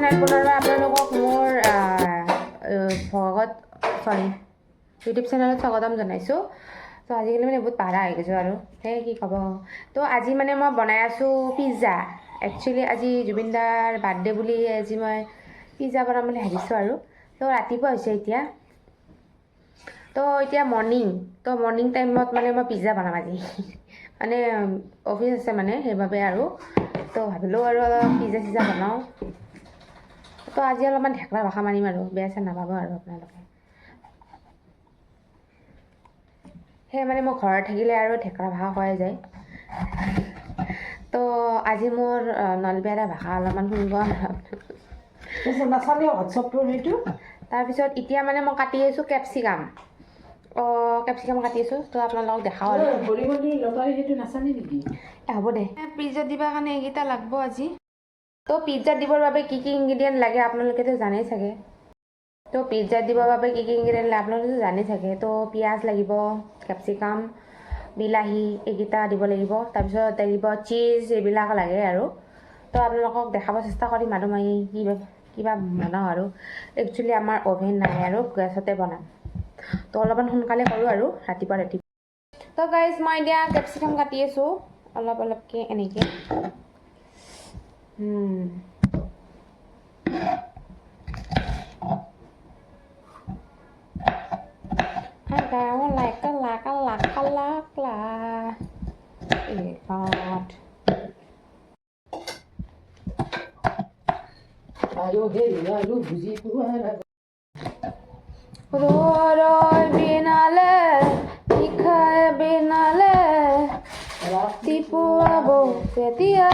Channel পুনৰবাৰ আপোনালোকক মোৰ ইউটিউব চেনেলত স্বাগতম জনাইছোঁ। তো আজিকালি মানে বহুত পাৰা হৈ গৈছোঁ আৰু সেই কি ক'ব। তো আজি মানে মই বনাই আছোঁ পিজ্জা। একচুৱেলি আজি জুবিনদাৰ বাৰ্থডে বুলি আজি মই পিজ্জা বনাম বুলি ভাবিছোঁ আৰু। তো ৰাতিপুৱা হৈছে এতিয়া। তো এতিয়া মৰ্ণিং টাইমত মানে মই পিজ্জা বনাম আজি। মানে অফিচ আছে মানে সেইবাবে আৰু। তো ভাবিলোঁ আৰু অলপ পিজ্জা বনাওঁ। তো আজি অলপমান ঢেকলা ভাষা মাৰিম আৰু বেয়া চেয়া নাপাব আৰু আপোনালোকে। সেই মানে মই ঘৰত থাকিলে আৰু ঢেকলা ভাষা কোৱাই যায়। তো আজি মোৰ নলবেৰা ভাষা অলপমান শুনিব। তাৰপিছত এতিয়া মানে মই কাটি আছোঁ কেপচিকাম কাটি আছোঁ। তো আপোনালোকক দেখাওঁ আৰু হ'ব দে। পিজ্জাত দিবৰ কাৰণে এইকেইটা লাগব আজি। তো পিজ্জাত দিবৰ বাবে কি ইনগ্ৰিডিয়েণ্ট লাগে আপোনালোকেতো জানেই চাগে। তো পিজ্জাত দিবৰ বাবে কি ইনগ্ৰিডিয়েণ্ট লাগে আপোনালোকেতো জানেই চাগে। তো পিঁয়াজ লাগিব, কেপচিকাম, বিলাহী এইকেইটা দিব লাগিব। তাৰপিছত লাগিব চীজ এইবিলাক লাগে আৰু। তো আপোনালোকক দেখাব চেষ্টা কৰিম আৰু মই কিবা বনাওঁ আৰু। একচুৱেলি আমাৰ অভেন নাই আৰু গেছতে বনাম। তো অলপমান সোনকালে কৰোঁ আৰু ৰাতিপুৱা। তো গাইজ মই এতিয়া কেপচিকাম কাটি আছোঁ অলপকৈ এনেকৈ। বিনালে শিখায় বিনালে ৰাতিপুৱা বতিয়া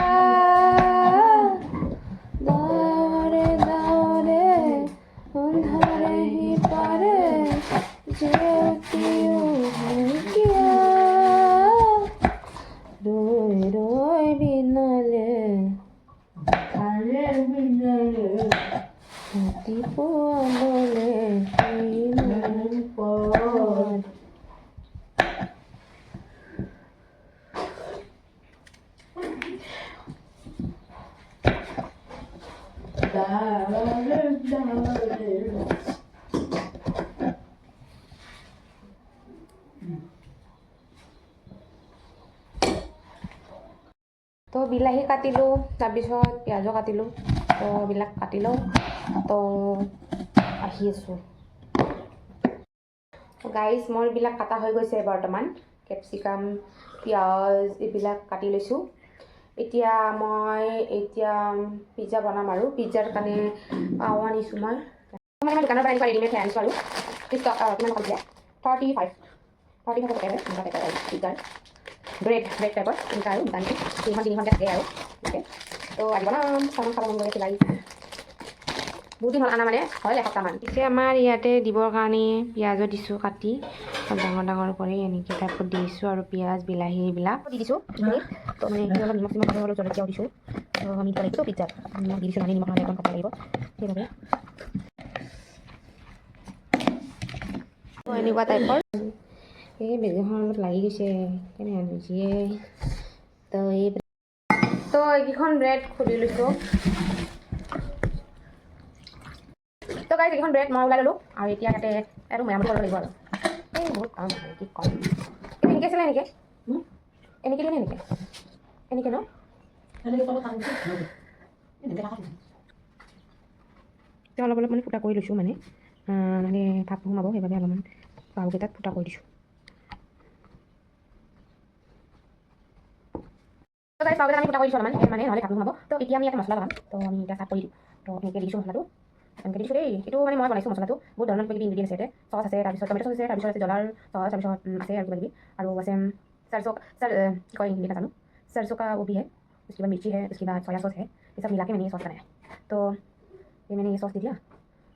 দৰে দৰে অন্ধাৰে সিপাৰে জেউতিও কিয়া ৰৈ ৰৈ বিনালে ৰাতিপুৱা বলে তো বিলাহী কাটিলোঁ, তাৰপিছত পিঁয়াজো কাটিলোঁ। তো এইবিলাক কাটি লওঁ। তো আহি আছোঁ গাইজ, মোৰ এইবিলাক কাটা হৈ গৈছে বৰ্তমান। কেপচিকাম, পিঁয়াজ এইবিলাক কাটি লৈছোঁ। এতিয়া মই পিজ্জা বনাম আৰু পিজ্জাৰ কাৰণে পাও আনিছোঁ মই দোকানৰ পৰা আনিছোঁ ৰেডিমেড আনিছোঁ আৰু কিমান টকা দিলে 35 পিজ্জাৰ ব্ৰেড টাইপৰ এনেকুৱা আৰু দোকানটো 3-3খনকৈ থাকে আৰু এনেকৈ। তো আজি বনাম চামান খাব মন গৈ আছে গাইজ। বহুত দিন হ'ল আনা মানে হ'ল এসপ্তাহমান। পিছে আমাৰ ইয়াতে দিবৰ কাৰণে পিঁয়াজো দিছোঁ কাটি ডাঙৰ কৰি এনেকৈ টাইপত দিছোঁ আৰু পিঁয়াজ বিলাহী এইবিলাক দি দিছোঁ। তো মানে অলপ নিমখ অলপ জলকীয়াও দিছোঁ। তো আমি দিব লাগিব পিজ্জাত নিমখ দি দিছোঁ মানে নিমখ একদম খাব লাগিব সেইবাবে। এনেকুৱা টাইপৰ এই বেজীখন অলপ লাগি গৈছে কেনে বুজিয়ে। তো এইকেইখন ব্ৰেড খুলি লৈছোঁ। তো গাইজ এইখন ব্ৰেড মই ওলাই ল'লোঁ আৰু এতিয়া ইয়াতে আৰু মেৰামতি কৰিব লাগিব আৰু এই বহুত কাম কি ক'ম। এনেকৈ আছিলে এনেকৈ দিলে এনেকৈ ন এতিয়া অলপ মানে ফুটা কৰি লৈছোঁ মানে ভাপ সোমাব সেইবাবে অলপমান পাউকেইটাত ফুটা কৰি দিছোঁ। পাউকেইটা আমি ফুটা কৰি দিছোঁ অলপমান মানে নহ'লে ভাপ সোমাব। তো এতিয়া আমি ইয়াতে মছলা লগাম। তো আমি এতিয়া চাট কৰি দিওঁ। তো এনেকৈ দিছোঁ মছলাটো এনেকৈ দিছোঁ দেই। এইটো মানে মই বনাইছোঁ মছলাটো বহুত ধৰণৰ কিবা কিবি ইনগ্ৰিডিয়েণ্টছ আছে। চচ আছে, তাৰপিছত টমেটো চচ আছে, তাৰপিছত আছে জ্বলাৰ চচ, তাৰপিছত আছে আৰু কিবা কিবি আৰু আছে কি কয় हिंदी नाजानो सरसों का वो भी है, उसके बाद मिर्ची है, उसके बाद सोया सॉस है। ये सब मिला के मैंने ये सॉस बनाया। तो ये मैंने ये सॉस दे दिया।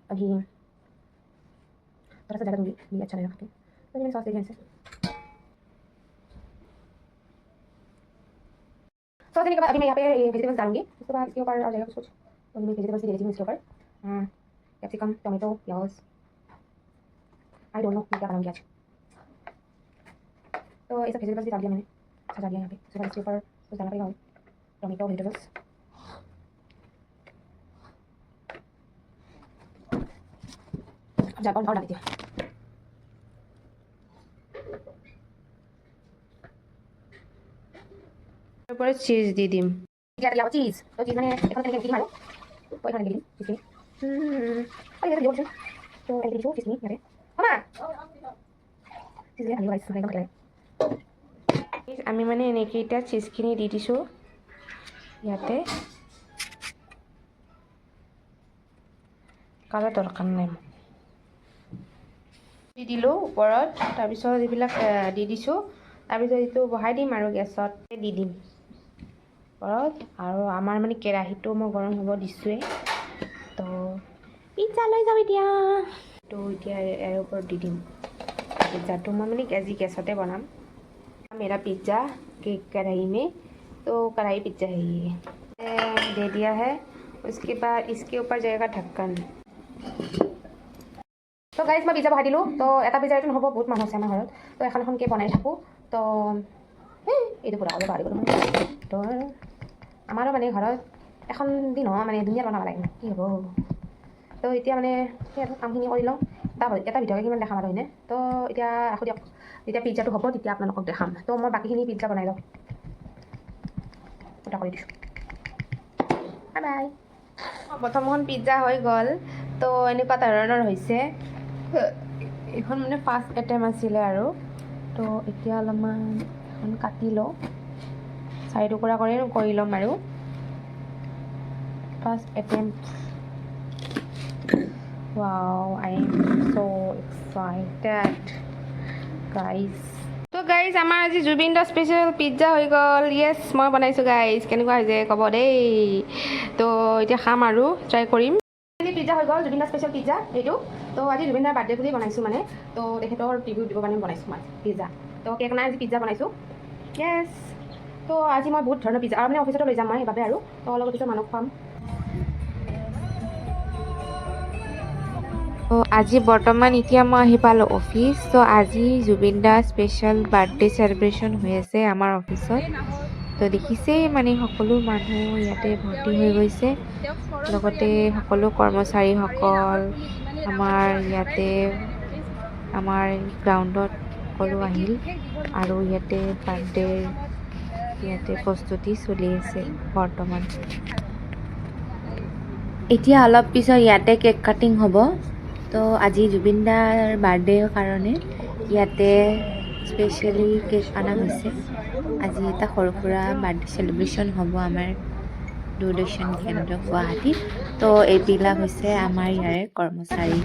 अभी थोड़ा सा ज़्यादा दूंगी ये अच्छा लगेगा। तो ये मैंने सॉस दे दिया इसे। सॉस देने के बाद अभी मैं यहाँ पे वेजिटेबल्स डालूंगी। उसके बाद इसके ऊपर आ जाएगा कुछ तो मैं वेजिटेबल्स दे देती हूँ इसके ऊपर कैप्सिकम, टोमेटो, प्याज। आई डोंट नो मैं क्या बनाऊंगी आज। तो ये सब वेजिटेबल्स भी डाल दिया मैंने। अच्छा डाल दिया यहाँ पे। उसके बाद इसके ऊपर कुछ डालना पड़ेगा और टोमेटो वेजिटेबल्स। জাপান ঢালি দিওঁ ওপৰত চিজ দি দিম এতিয়া দিয়া চিজ তো চিজ মানে এখন কেনেকৈ দিম আৰু তো এখন দিম চিজ আরে এটা দিও তো এটা দিও চিজ নি আরে মামা চিজ দিয়ে আনিব আহিছোঁ একদম আমি মানে এনেকৈ এতিয়া চিজখিনি দি দিছোঁ ইয়াতে কাৰো দৰকাৰ নাই দি দিলোঁ ওপৰত তাৰপিছত এইবিলাক দি দিছোঁ তাৰপিছত এইটো বহাই দিম আৰু গেছত দি দিম ওপৰত আৰু আমাৰ মানে কেৰাহীটো মই গৰম হ'ব দিছোঁৱে তো পিজ্জা লৈ যাওঁ এতিয়া তো এতিয়া ইয়াৰ ওপৰত দি দিম पिज़्ज़ा तो मैं मैंने कैसी गैसते बनाम मेरा पिज़्ज़ा के कढ़ाई में तो कढ़ाई पिज़्ज़ा है ये दे दिया है उसके बाद इसके ऊपर जाएगा ढक्कन तो गाइस मैं पिज़्ज़ा बहाई दिलो तो এটা পিজ্জা এটা নহ'ব বহুত মানুহ আছে আমাৰ ঘৰত তো এখন এখনকৈ বনাই থাকোঁ তো এইটো পুৰা অলপ বাঢ়ি গ'ল তো আমাৰো মানে ঘৰত এখন দিন মানে ধুনীয়া বনাব লাগে কি হ'ব তো এতিয়া মানে সেই কামখিনি কৰি লওঁ এটা ভিডিঅ'কে কিমান দেখাম আৰু হয়নে তো এতিয়া ৰাখোঁ দিয়ক যেতিয়া পিজ্জাটো হ'ব তেতিয়া আপোনালোকক দেখাম তো মই বাকীখিনি পিজ্জা বনাই লওঁ ফুটা কৰি দিছোঁ বাই বাই প্ৰথমখন পিজ্জা হৈ গ'ল তো এনেকুৱা ধৰণৰ হৈছে এইখন মানে ফাৰ্ষ্ট এটেম্প আছিলে আৰু তো এতিয়া অলপমান এখন কাটি লওঁ চাৰি টুকুৰা কৰি ল'ম আৰু first attempt Wow, I am so excited, guys. তো গাইজ আমাৰ আজি জুবিন দা স্পেচিয়েল পিজ্জা হৈ গ'ল য়েছ মই বনাইছোঁ গাইজ কেনেকুৱা হৈছে ক'ব দেই তো এতিয়া খাম আৰু ট্ৰাই কৰিম পিজ্জা হৈ গ'ল জুবিন দা স্পেচিয়েল পিজ্জা এইটো তো আজি জুবিন দাৰ বাৰ্থডে বুলি বনাইছোঁ মানে তো তেখেতৰ ৰিভিউ দিবৰ কাৰণে বনাইছোঁ মই পিজ্জা তো কেক নাই আজি পিজ্জা বনাইছোঁ য়েছ তো আজি মই বহুত ধৰণৰ পিজ্জা আৰু মানে অফিচতো লৈ যাম মই সেইবাবে আৰু তো অলপ পিছত মানুহ খুৱাম তো আজি বৰ্তমান এতিয়া মই আহি পালোঁ অফিচ তো আজি জুবিন দা স্পেচিয়েল বাৰ্থডে চেলিব্ৰেশ্যন হৈ আছে আমাৰ অফিচত তো দেখিছেই মানে সকলো মানুহ ইয়াতে ভৰ্তি হৈ গৈছে লগতে সকলো কৰ্মচাৰীসকল আমাৰ ইয়াতে আমাৰ গ্ৰাউণ্ডত সকলো আহিল আৰু ইয়াতে বাৰ্থডেৰ ইয়াতে প্ৰস্তুতি চলি আছে বৰ্তমান এতিয়া অলপ পিছত ইয়াতে কেক কাটিং হ'ব তো আজি জুবিন দাৰ বাৰ্থডেৰ কাৰণে ইয়াতে স্পেচিয়েলি কেক অনা হৈছে আজি এটা সৰু সুৰা বাৰ্থডে চেলিব্ৰেশ্যন হ'ব আমাৰ দূৰদৰ্শন কেন্দ্ৰ গুৱাহাটীত তো এইবিলাক হৈছে আমাৰ ইয়াৰে কৰ্মচাৰী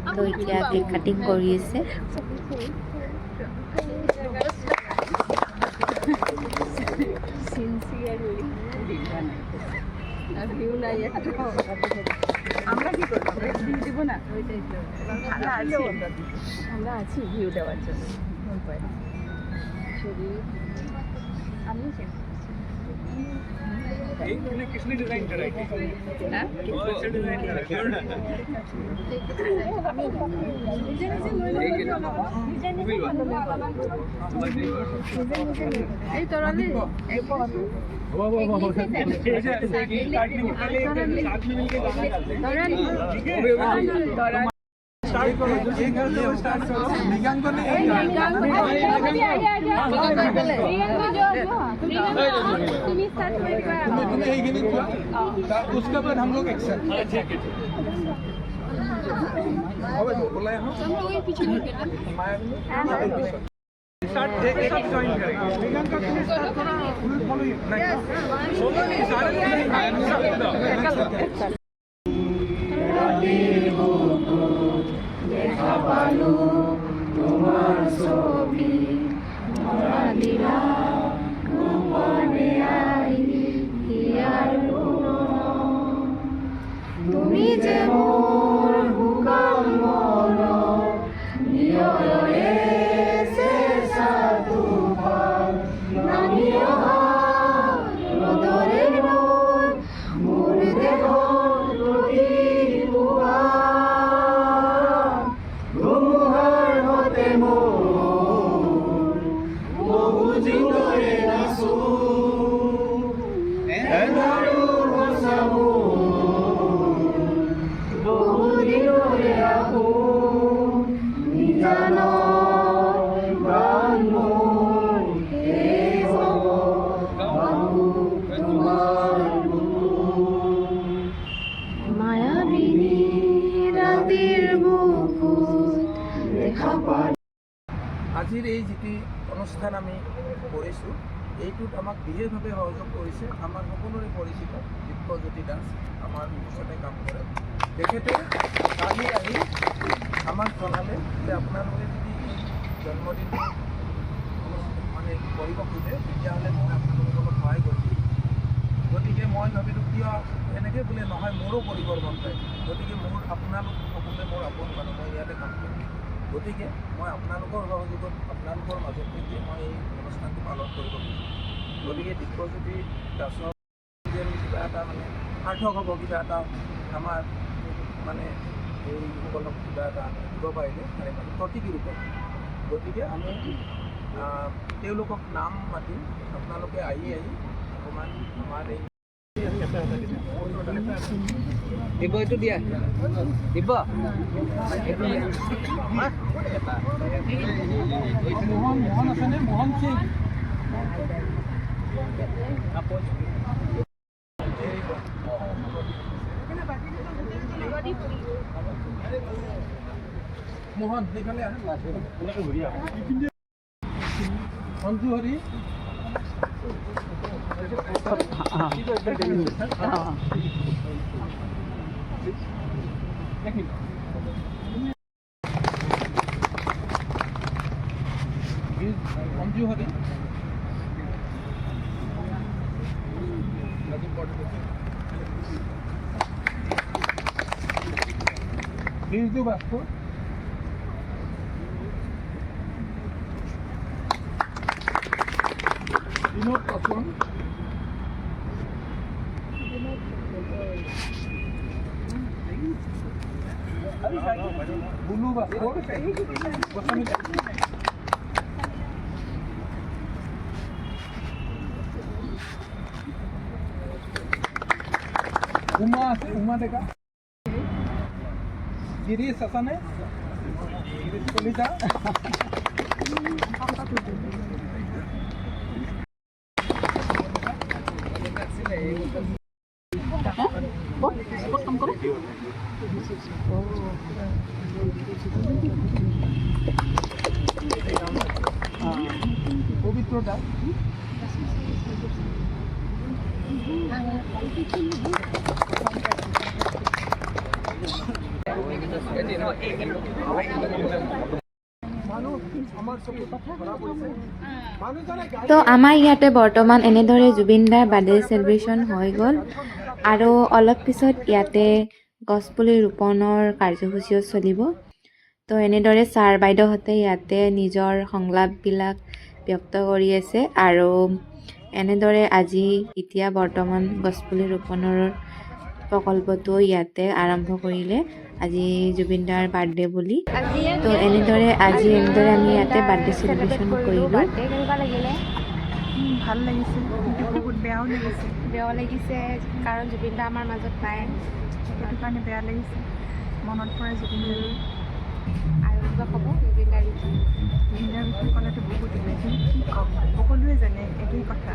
তো এতিয়া কেক কাটিং কৰি আছে আমরা কি করব আমরা ভিউ দেব না ওইটাই তো আমরা আছি ভিউ দেওয়ার জন্য আমি किसने डिजाइन कराई अच्छा डिजाइन करा এই তরলে उसके बाद हम लोग एक्शन তোমার ছবি মরা দিলা গোপনে আইলি হিয়ার তুমি যে মোর হুকাম মন নিয়রে শেষা তুফান নামিয়া রদরে মোর দেহ অনুষ্ঠান আমি কৰিছোঁ, এইটোত আমাক বিশেষভাৱে সহযোগ কৰিছে আমাৰ সকলোৰে পৰিচিত দিব্যজ্যোতি দাস, আমাৰ ওচৰতে কাম কৰে। তেখেতে কালি আহি আমাক জনালে যে আপোনালোকে যদি এই জন্মদিনটো মানে কৰিব খোজে তেতিয়াহ'লে মই আপোনালোকক অলপ সহায় কৰি দিম। গতিকে মই ভাবিলোঁ কিয় এনেকৈ বোলে নহয়, মোৰো কৰিবৰ মন যায়, গতিকে আপোনালোক সকলোৱে মোৰ আপোন মানুহ, মই ইয়াতে কাম কৰিম, গতিকে মই আপোনালোকৰ সহযোগত আপোনালোকৰ মাজত থাকি মই এই অনুষ্ঠানটো পালন কৰিব খুজিছোঁ। গতিকে দিব্যজ্যোতি দাসক যেন কিবা এটা মানে সাৰ্থক হ'ব, কিবা এটা আমাৰ মানে এইসকলক কিবা এটা দিব পাৰিলে মানে প্ৰতিকী ৰূপত। গতিকে আমি তেওঁলোকক নাম মাতিম, আপোনালোকে আহি অকণমান আমাৰ এই দিব এইটো দিয়া দিব মোহন আছেনে? মোহন সিং মোহন সেইফালে আহে সঞ্জু হৰি সঞ্জু হৰি বিজু বাস্কু বিনোদ পাসৱান বুলু বাস্কু উমা আছে, উমা ডেকা গিৰিশ আছানে? গিৰিশ কলিতা পবিত্ৰ দাস তো আমাৰ ইয়াতে বৰ্তমান এনেদৰে জুবিনদাৰ বাৰ্থডে চেলিব্ৰেশ্যন হৈ গ'ল আৰু অলপ পিছত ইয়াতে গছপুলি ৰোপণৰ কাৰ্যসূচীও চলিব। তো এনেদৰে ছাৰ বাইদেউহঁতে ইয়াতে নিজৰ সংলাপবিলাক ব্যক্ত কৰি আছে আৰু এনেদৰে আজি এতিয়া বৰ্তমান গছপুলি ৰোপণৰ প্ৰকল্পটো ইয়াতে আৰম্ভ কৰিলে আজি জুবিনদাৰ বাৰ্থডে বুলি। তো এনেদৰে আজি আমি ইয়াতে বাৰ্থডে চেলিব্ৰেশ্যন কৰিলোঁ। বাৰ্থডে কেনেকুৱা লাগিলে? ভাল লাগিছে, কিন্তু বহুত বেয়াও লাগিছে। বেয়াও লাগিছে কাৰণ জুবিনদা আমাৰ মাজত নাই, সেইটো কাৰণে বেয়া লাগিছে। মনত পৰে জুবিনদাৰ। আৰু কিবা ক'ব জুবিনদাৰ বিষয়ে? জুবিনদাৰ বিষয়ে ক'লেতো বহুত ওলাইছে, কি ক'ম, সকলোৱে জানে একেই কথা।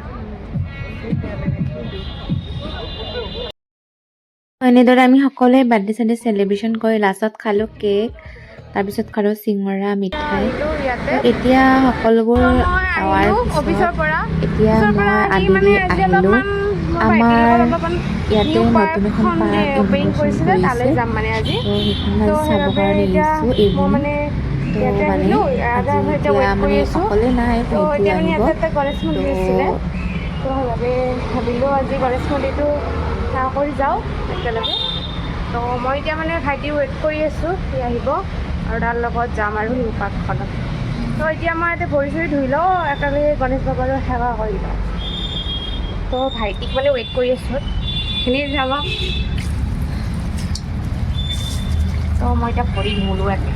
সেই বেয়া লাগে, সেই দুখ। এনেদৰে আমি সকলোৱে বাৰ্থডে চাৰ্থডে চেলিব্ৰেশ্যন কৰি লাষ্টত খালোঁ কেক, তাৰপিছত খালোঁ চিঙৰা মিঠাই। এতিয়া সকলোবোৰ হোৱাৰ পিছত এতিয়া মই আবেলি আহিলোঁ। আমাৰ ইয়াতে নতুন এখন পাৰ্ক অপেনিং কৰিছে, তালৈ যাম মানে আজি। তো সেইখন চাবৰ কাৰণে আহিছোঁ ইভিনিং। তো মানে আজি এতিয়া মানে অকলে নাই, ভাইটি আহিব। তো সেইবাবে ভাবিলোঁ আজি গণেশ মন্দিৰটো সেৱা কৰি যাওঁ একেলগে। তো মই এতিয়া মানে ভাইটি ৱেইট কৰি আছোঁ, সি আহিব আৰু তাৰ লগত যাম আৰু শিশু পাৰ্কখনত। তো এতিয়া মই ইয়াতে ভৰি চৰি ধুই লওঁ, একেলগে গণেশ বাবাৰো সেৱা কৰি লওঁ। তো ভাইটিক মানে ৱেইট কৰি আছোঁ, সেইখিনি যাব। তো মই এতিয়া ভৰি ধুলোঁ ইয়াতে।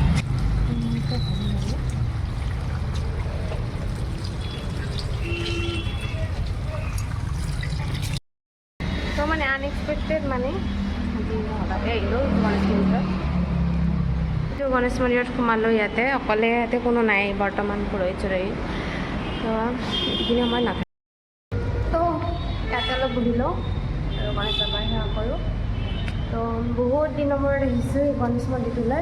তো মানে আনএক্সপেক্টেড মানে আজি হঠাতে আহিলোঁ গণেশ মন্দিৰত। এইটো গণেশ মন্দিৰত সোমালোঁ ইয়াতে, অকলে ইয়াতে কোনো নাই বৰ্তমান পুৰোহিত চুৰোহিত। তো এইখিনি সময় নাথাকে। তো ইয়াতে অলপ বহি লওঁ আৰু গণেশ বাবাৰ সেৱা কৰোঁ। তো বহুত দিনৰ মূৰত আহিছোঁ এই গণেশ মন্দিৰটোলৈ,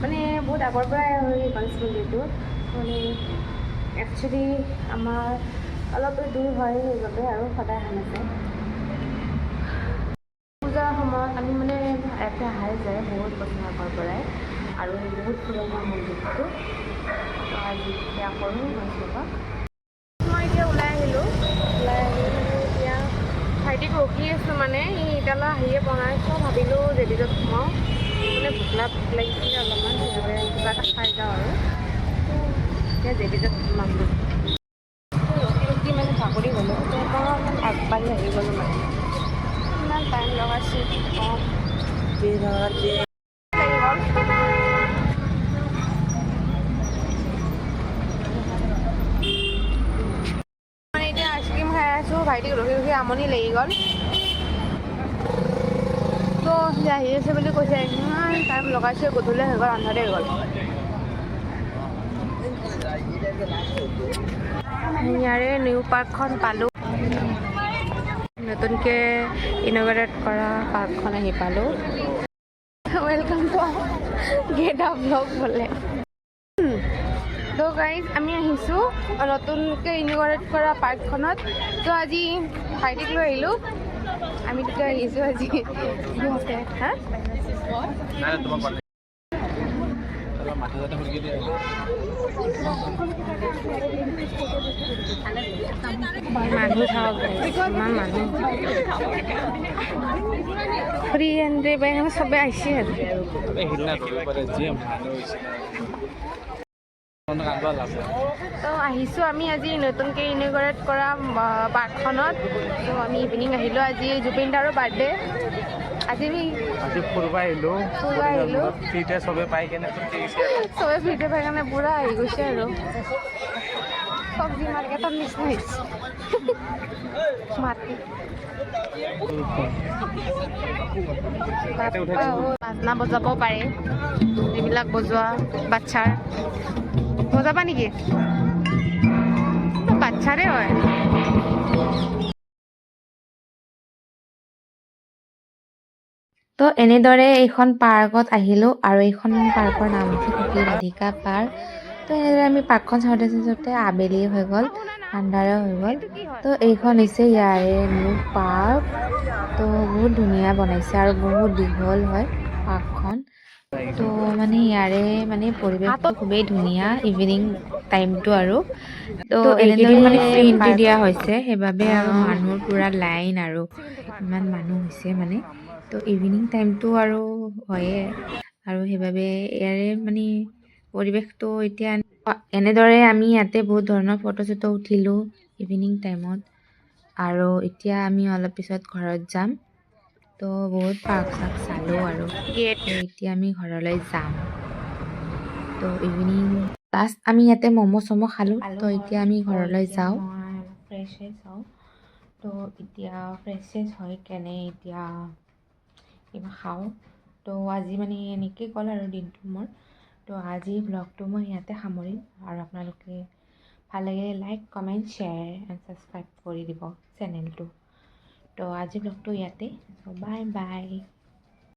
মানে বহুত আগৰ পৰাই হয় এই গণেশ মন্দিৰটো। মানে একচুৱেলি আমাৰ অলপ দূৰ হয় সেইবাবে আৰু সদায় অহা নাযায়। পূজাৰ সময়ত আমি মানে ইয়াতে অহাই যায় বহুত বছৰ আগৰ পৰাই আৰু বহুত পুৰণা মন্দিৰটো। তো আজি সেয়া কৰোঁ মই এতিয়া ওলাই আহিলোঁ এতিয়া ভাইটিক ৰখি আছোঁ মানে ই এতিয়ালৈ আহিয়ে বনাইছোঁ ভাবিলোঁ জেবিজত সোমাওঁ মানে ভোক লাগিছিলে অলপমান সেইবাবে কিবা এটা খাই যাওঁ আৰু এতিয়া জেবিজত সোমালোঁ ৰখি মানে ভাগৰি গ'লোঁ তো অকণমান আগবাঢ়ি আহি গ'লোঁ মানে ইমান টাইম লগাইছোঁ অঁ মানে এতিয়া আইচক্ৰীম খাই আছোঁ ভাইটিক ৰখি আমনি লাগি গ'ল তো সি আহি আছে বুলি কৈছে ইমান টাইম লগাইছে গধূলি হৈ গ'ল আন্ধাৰে হৈ গ'ল ইয়াৰে নিউ পাৰ্কখন পালোঁ নতুনকৈ ইন'গ্ৰেট কৰা পাৰ্কখন আহি পালোঁ welcome to get up blog বোলে তো গাইজ আমি আহিছোঁ নতুনকৈ ইন'গ্ৰেট কৰা পাৰ্কখনত তো আজি ভাইটিক লৈ আহিলোঁ আমি তেতিয়া আহিছোঁ আজি হা মানুহ চাওক ইমান মানুহ ফ্ৰী এণ্ট্ৰি পাই কাৰণে চবে আহিছে তো আহিছোঁ আমি আজি নতুনকৈ ইন'গ্ৰেট কৰা পাৰ্কখনত তো আমি ইভিনিং আহিলোঁ আজি জুবিন দাৰো বাৰ্থডে আজি ফুৰিব আহিলোঁ ফ্ৰীতে চবে পাই কেনে চবে ফ্ৰীতে পাই কাৰণে পূৰা আহি গৈছে আৰু চব্জি মাৰ্কেটৰ নিচিনা হৈছে মাটি বাজনা বজাব পাৰে এইবিলাক বজোৱা বাচ্ছাৰ বজাবা নেকি বাচ্ছাৰে হয় তো এনেদৰে এইখন পাৰ্কত আহিলোঁ আৰু এইখন পাৰ্কৰ নাম হৈছে সতী ৰাধিকা পাৰ্ক তো এনেদৰে আমি পাৰ্কখন চাওঁতে আবেলি হৈ গ'ল আন্ধাৰো হৈ গ'ল তো এইখন হৈছে ইয়াৰে নিউ পাৰ্ক তো বহুত ধুনীয়া বনাইছে আৰু বহুত দীঘল হয় পাৰ্কখন তো মানে ইয়াৰে মানে পৰিৱেশটো খুবেই ধুনীয়া ইভিনিং টাইমটো আৰু তো এইকেইদিন মানে ফ্ৰী এন্ট্ৰি দিয়া হৈছে সেইবাবে আৰু মানুহৰ পূৰা লাইন আৰু ইমান মানুহ হৈছে মানে তো ইভিনিং টাইমটো আৰু হয়ে আৰু সেইবাবে ইয়াৰে মানে পৰিৱেশটো এতিয়া এনেদৰে আমি ইয়াতে বহুত ধৰণৰ ফটো চটো উঠিলোঁ ইভিনিং টাইমত আৰু এতিয়া আমি অলপ পিছত ঘৰত যাম তো বহুত পাৰ্ক চাৰ্ক চালোঁ আৰু এতিয়া আমি ঘৰলৈ যাম তো ইভিনিং লাষ্ট আমি ইয়াতে ম'ম' চম' খালোঁ তো এতিয়া আমি ঘৰলৈ যাওঁ ফ্ৰেছ হওঁ তো এতিয়া ফ্ৰেছ হৈ কেনে এতিয়া কিবা খাওঁ তো আজি মানে এনেকৈ গ'ল আৰু দিনটো মোৰ তো আজি ব্লগটো মই ইয়াতে সামৰিম আৰু আপোনালোকে ভাল লাগিলে like comment share and subscribe কৰি দিব চেনেলটো তো আজি ব্লগটো ইয়াতে বাই বাই